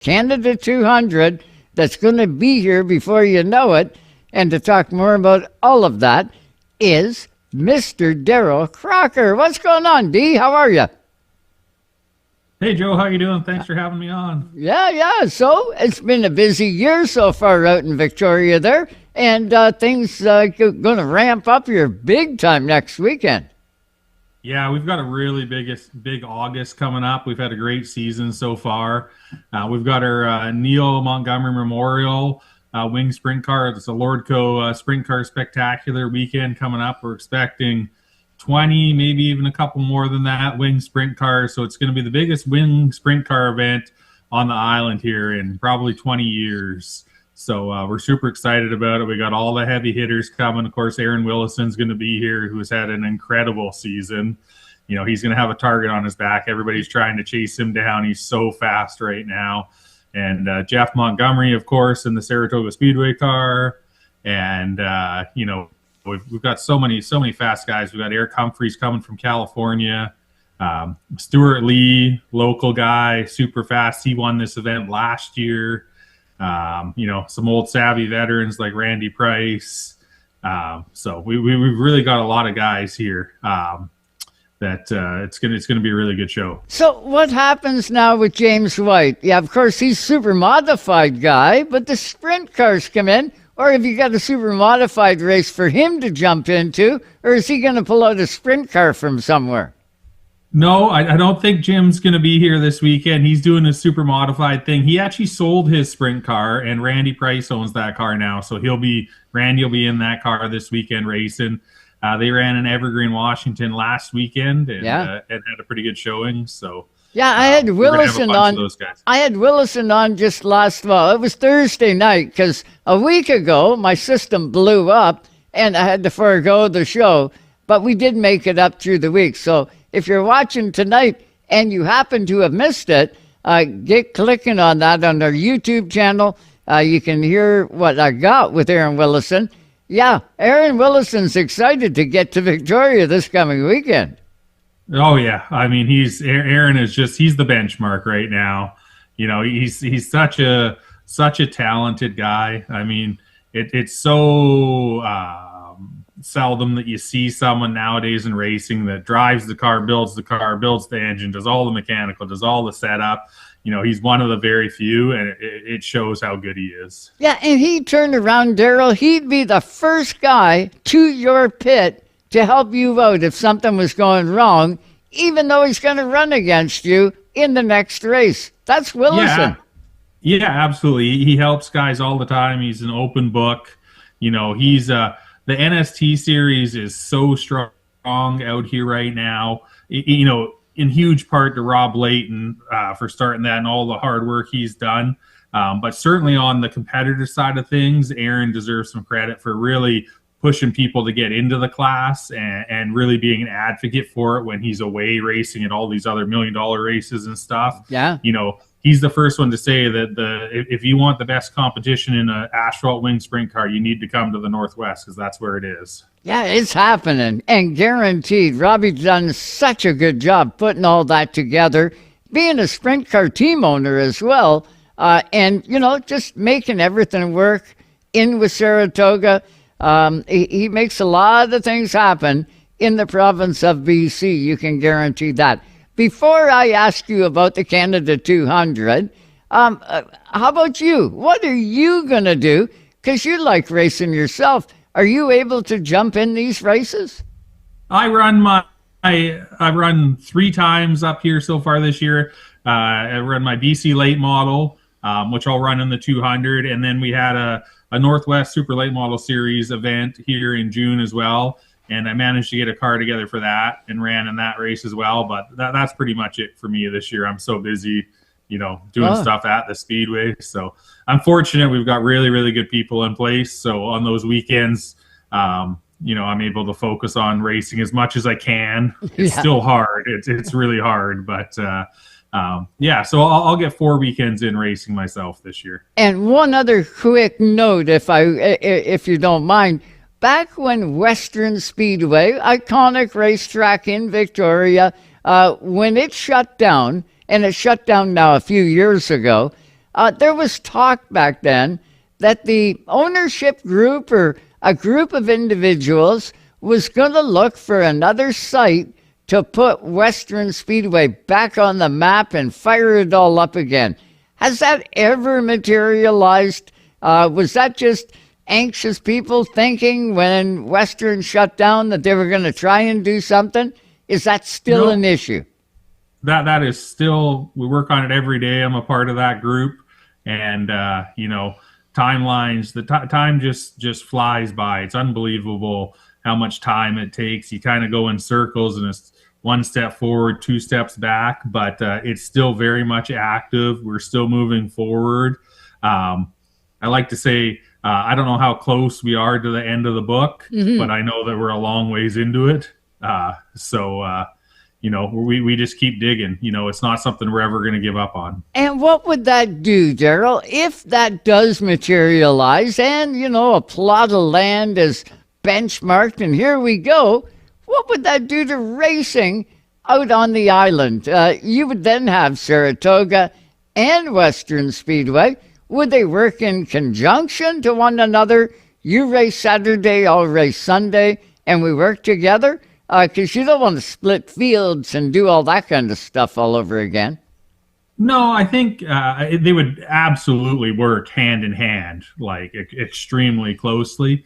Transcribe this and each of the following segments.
Canada 200 that's going to be here before you know it. And to talk more about all of that is Mr. Daryl Crocker. What's going on, D? How are you? Hey Joe, how you doing? Thanks for having me on. Yeah. So it's been a busy year so far out in Victoria there, and things going to ramp up here big time next weekend. Yeah, we've got a really big August coming up. We've had a great season so far. We've got our Neil Montgomery Memorial wing sprint car. It's a Lordco sprint car spectacular weekend coming up. We're expecting 20, maybe even a couple more than that wing sprint cars. So it's going to be the biggest wing sprint car event on the island here in probably 20 years. So we're super excited about it. We got all the heavy hitters coming. Of course, Aaron Willison's going to be here, who has had an incredible season. You know, he's going to have a target on his back. Everybody's trying to chase him down. He's so fast right now. And Jeff Montgomery, of course, in the Saratoga Speedway car. And, we've got so many fast guys. We've got Eric Humphreys coming from California. Stuart Lee, local guy, super fast. He won this event last year. Some old savvy veterans like Randy Price. So we've really got a lot of guys here that it's gonna be a really good show. So what happens now with James White? Yeah, of course, he's super modified guy, but the sprint cars come in. Or have you got a super modified race for him to jump into? Or is he going to pull out a sprint car from somewhere? No, I don't think Jim's going to be here this weekend. He's doing a super modified thing. He actually sold his sprint car, and Randy Price owns that car now. So Randy will be in that car this weekend racing. They ran in Evergreen, Washington last weekend and had a pretty good showing. So yeah, I had Willison on. I had Willison on just it was Thursday night because a week ago my system blew up and I had to forego the show. But we did make it up through the week. So if you're watching tonight and you happen to have missed it, get clicking on that on our YouTube channel. You can hear what I got with Aaron Willison. Yeah, Aaron Willison's excited to get to Victoria this coming weekend. Oh yeah, I mean Aaron is he's the benchmark right now. You know, he's such a talented guy. I mean, it's so seldom that you see someone nowadays in racing that drives the car, builds the engine, does all the mechanical, does all the setup. You know, he's one of the very few, and it shows how good he is. Yeah, and he turned around, Daryl. He'd be the first guy to your pit to help you out if something was going wrong, even though he's going to run against you in the next race. That's Willison. Yeah, absolutely. He helps guys all the time. He's an open book. You know, he's the NST series is so strong out here right now. In huge part to Rob Layton for starting that and all the hard work he's done. But certainly on the competitor side of things, Aaron deserves some credit for really pushing people to get into the class and really being an advocate for it when he's away racing at all these other $1 million races and stuff. Yeah. You know, he's the first one to say that if you want the best competition in an asphalt wing sprint car, you need to come to the Northwest because that's where it is. Yeah, it's happening and guaranteed. Robbie's done such a good job putting all that together, being a sprint car team owner as well, and, just making everything work in with Saratoga. He makes a lot of things happen in the province of BC. You can guarantee that. Before I ask you about the Canada 200, how about you? What are you going to do? Because you like racing yourself. Are you able to jump in these races? I run 3 times up here so far this year. I run my BC late model, which I'll run in the 200. And then we had a Northwest Super Late Model Series event here in June as well. And I managed to get a car together for that and ran in that race as well. But that's pretty much it for me this year. I'm so busy, doing stuff at the Speedway. So I'm fortunate we've got really, really good people in place. So on those weekends, I'm able to focus on racing as much as I can. It's still hard. It's really hard. But, so I'll get 4 weekends in racing myself this year. And one other quick note, if you don't mind. Back when Western Speedway, iconic racetrack in Victoria, when it shut down, and it shut down now a few years ago, there was talk back then that the ownership group or a group of individuals was going to look for another site to put Western Speedway back on the map and fire it all up again. Has that ever materialized? Was that just anxious people thinking when Western shut down that they were going to try and do something? Is that still an issue? That is still, we work on it every day. I'm a part of that group, and timelines. The time just flies by. It's unbelievable how much time it takes. You kind of go in circles, and it's one step forward, two steps back, but it's still very much active. We're still moving forward. I like to say, I don't know how close we are to the end of the book, but I know that we're a long ways into it. We just keep digging. It's not something we're ever going to give up on. And what would that do, Daryl, if that does materialize and, a plot of land is benchmarked and here we go? What would that do to racing out on the island? You would then have Saratoga and Western Speedway. Would they work in conjunction to one another? You race Saturday, I'll race Sunday, and we work together? Because you don't want to split fields and do all that kind of stuff all over again. No, I think they would absolutely work hand in hand, like extremely closely.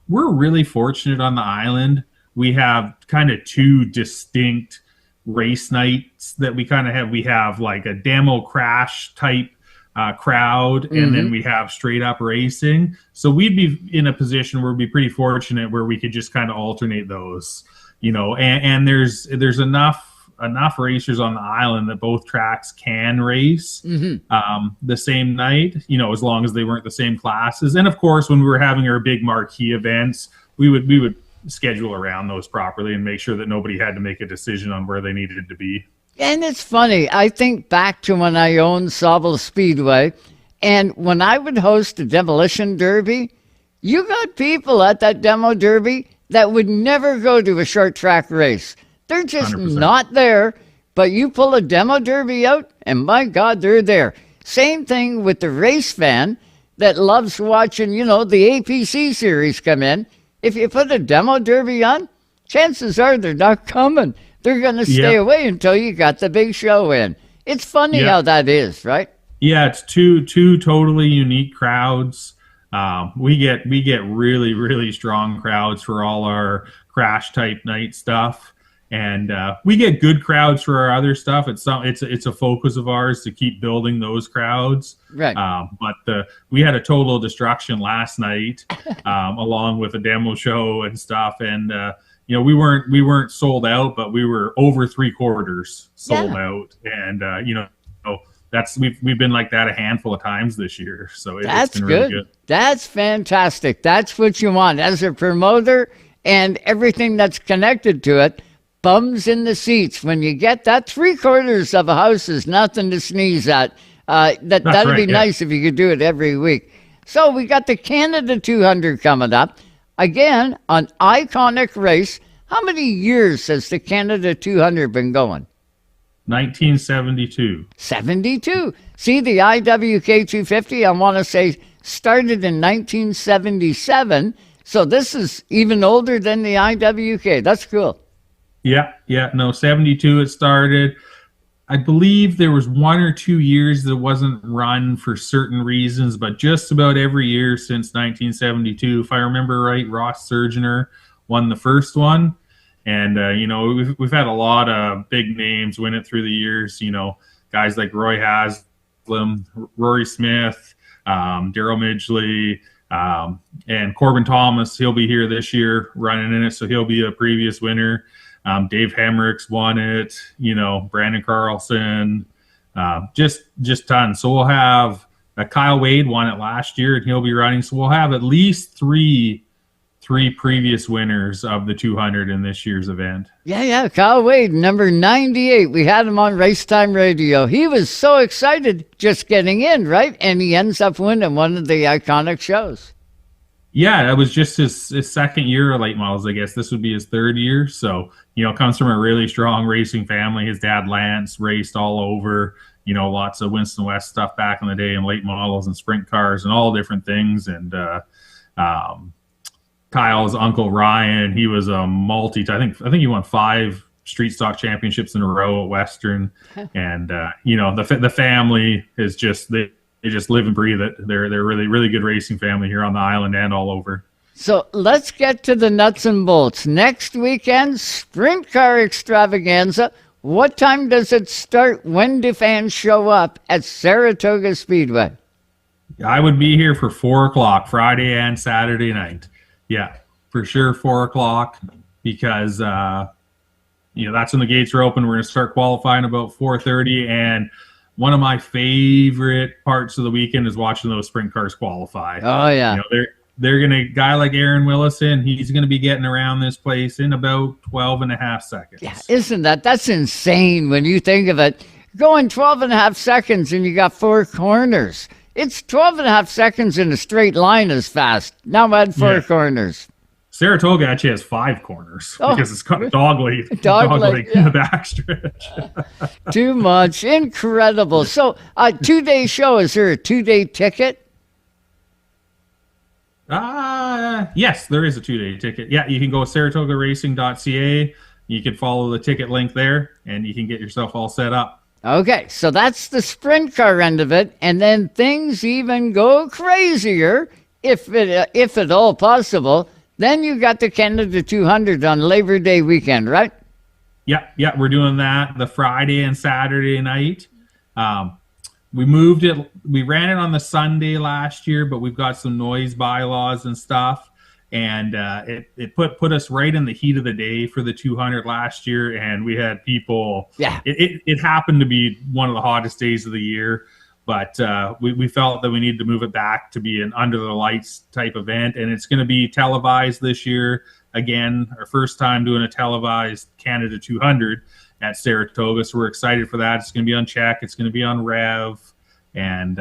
We're really fortunate on the island. We have kind of two distinct race nights that we kind of have. We have like a demo crash type crowd, and then we have straight up racing. So we'd be in a position where we'd be pretty fortunate where we could just kind of alternate those, and there's enough racers on the island that both tracks can race the same night, as long as they weren't the same classes. And of course, when we were having our big marquee events, we would schedule around those properly and make sure that nobody had to make a decision on where they needed to be. And it's funny, I think back to when I owned Saratoga Speedway, and when I would host a demolition derby, you got people at that demo derby that would never go to a short track race. They're just 100%. not there, but you pull a demo derby out, and my God, they're there. Same thing with the race fan that loves watching, the APC series come in. If you put a demo derby on, chances are they're not coming. They're going to stay away until you got the big show in. It's funny how that is, right? Yeah, it's two totally unique crowds. We get really, really strong crowds for all our crash type night stuff. And we get good crowds for our other stuff. It's a focus of ours to keep building those crowds. Right. But we had a total destruction last night, along with a demo show and stuff. And we weren't sold out, but we were over 3/4 sold out. And we've been like that a handful of times this year. So it's been really good. That's fantastic. That's what you want as a promoter and everything that's connected to it. Bums in the seats. When you get that, 3/4 of a house is nothing to sneeze at. That'd be nice if you could do it every week. So we got the Canada 200 coming up. Again, an iconic race. How many years has the Canada 200 been going? 1972. 72. See, the IWK 250, I want to say, started in 1977. So this is even older than the IWK. That's cool. Yeah. No, 72 it started. I believe there was 1 or 2 years that wasn't run for certain reasons, but just about every year since 1972, if I remember right, Ross Surgener won the first one. And, we've had a lot of big names win it through the years, guys like Roy Haslam, Rory Smith, Daryl Midgley, and Corbin Thomas. He'll be here this year running in it, so he'll be a previous winner. Dave Hemrick's won it, Brandon Carlson, just tons. So we'll have Kyle Wade won it last year, and he'll be running. So we'll have at least three previous winners of the 200 in this year's event. Yeah. Kyle Wade, number 98. We had him on Race Time Radio. He was so excited just getting in, right? And he ends up winning one of the iconic shows. Yeah, that was just his second year of late models, I guess. This would be his third year. So, comes from a really strong racing family. His dad, Lance, raced all over, lots of Winston West stuff back in the day and late models and sprint cars and all different things. And Kyle's uncle Ryan, he was a I think he won 5 street stock championships in a row at Western. And the family is just they just live and breathe it. They're a really, really good racing family here on the island and all over. So let's get to the nuts and bolts. Next weekend, sprint car extravaganza. What time does it start? When do fans show up at Saratoga Speedway? I would be here for 4 o'clock Friday and Saturday night. Yeah, for sure 4 o'clock, because that's when the gates are open. We're going to start qualifying about 4:30, and one of my favorite parts of the weekend is watching those sprint cars qualify. Oh yeah, they're going to, guy like Aaron Willison, he's going to be getting around this place in about 12 and a half seconds. Yeah, that's insane when you think of it. Going 12 and a half seconds and you got 4 corners. It's 12 and a half seconds in a straight line is fast. Now add 4 corners. Saratoga actually has 5 corners because it's got a dog leg in the backstretch. Too much. Incredible. So, 2-day show. Is there a 2-day ticket? Yes, there is a 2-day ticket. Yeah, you can go saratogaracing.ca. You can follow the ticket link there, and you can get yourself all set up. Okay, so that's the sprint car end of it, and then things even go crazier, if at all possible. Then you got the Canada 200 on Labor Day weekend, right? Yeah, we're doing that the Friday and Saturday night. We moved it. We ran it on the Sunday last year, but we've got some noise bylaws and stuff, and it put us right in the heat of the day for the 200 last year, and we had people. Yeah, it happened to be one of the hottest days of the year, but we felt that we needed to move it back to be an under the lights type event, and it's going to be televised this year. Again, our first time doing a televised Canada 200 at Saratoga, so we're excited for that. It's going to be on Czech, it's going to be on Rev, and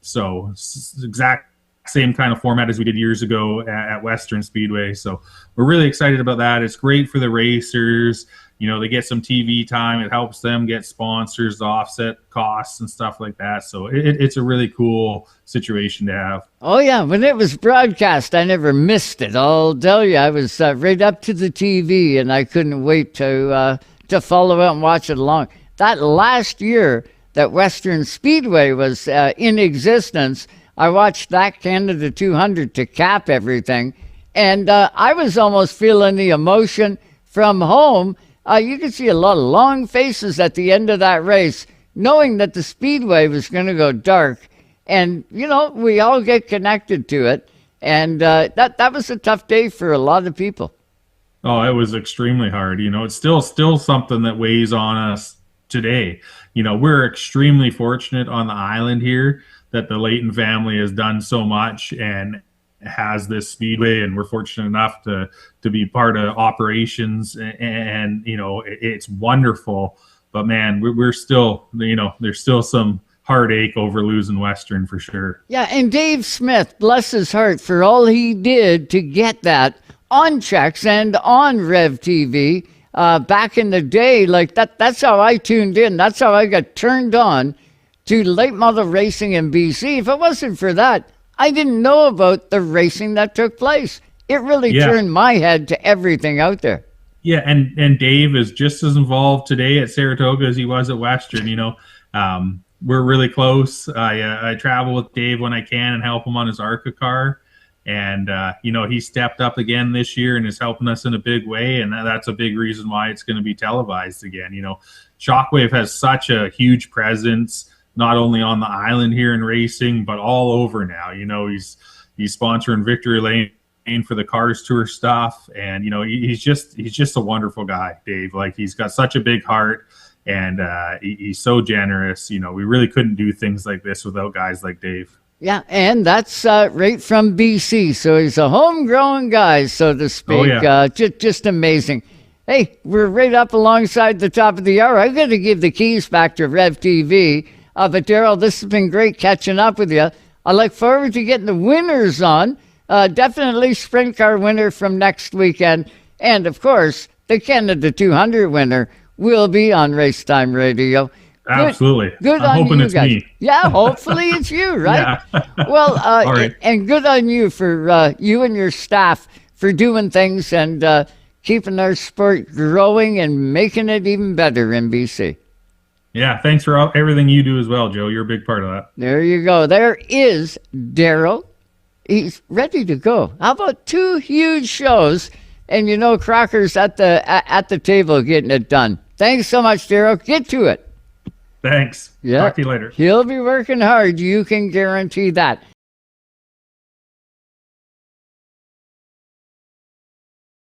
so exact same kind of format as we did years ago at Western Speedway. So we're really excited about that. It's great for the racers. They get some TV time. It helps them get sponsors to offset costs and stuff like that. So it's a really cool situation to have. Oh, yeah. When it was broadcast, I never missed it. I'll tell you, I was right up to the TV, and I couldn't wait to follow it and watch it along. That last year that Western Speedway was in existence, I watched that Canada 200 to cap everything, and I was almost feeling the emotion from home. You could see a lot of long faces at the end of that race, knowing that the Speedway was going to go dark. And, we all get connected to it. And that was a tough day for a lot of people. Oh, it was extremely hard. It's still something that weighs on us today. We're extremely fortunate on the island here that the Leighton family has done so much and has this speedway, and we're fortunate enough to be part of operations, and it's wonderful. But man, we're still, there's still some heartache over losing Western for sure. Yeah, and Dave Smith, bless his heart, for all he did to get that on Checks and on Rev TV back in the day. Like that's how I tuned in. That's how I got turned on to late model racing in BC. If it wasn't for that, I didn't know about the racing that took place. It really turned my head to everything out there. Yeah, and Dave is just as involved today at Saratoga as he was at Western. We're really close. I travel with Dave when I can and help him on his ARCA car. And, he stepped up again this year and is helping us in a big way. And that's a big reason why it's going to be televised again. Shockwave has such a huge presence, not only on the island here in racing, but all over now. He's sponsoring Victory Lane for the Cars Tour stuff. And, he's just a wonderful guy, Dave. Like, he's got such a big heart. And he's so generous. We really couldn't do things like this without guys like Dave. Yeah, and that's right from BC. So he's a homegrown guy, so to speak. Oh, yeah. Just amazing. Hey, we're right up alongside the top of the hour. I'm going to give the keys back to Rev TV. But Daryl, this has been great catching up with you. I look forward to getting the winners on. Definitely sprint car winner from next weekend. And, of course, the Canada 200 winner will be on Racetime Radio. Absolutely. Good I'm on hoping you it's guys. me. Yeah, hopefully it's you, right? Yeah. Well, All right. and good on you for you and your staff for doing things and keeping our sport growing and making it even better in BC. Yeah. Thanks for everything you do as well, Joe. You're a big part of that. There you go. There is Daryl. He's ready to go. How about 2 huge shows? And you know Crocker's at the table getting it done. Thanks so much, Daryl. Get to it. Thanks. Yeah. Talk to you later. He'll be working hard. You can guarantee that.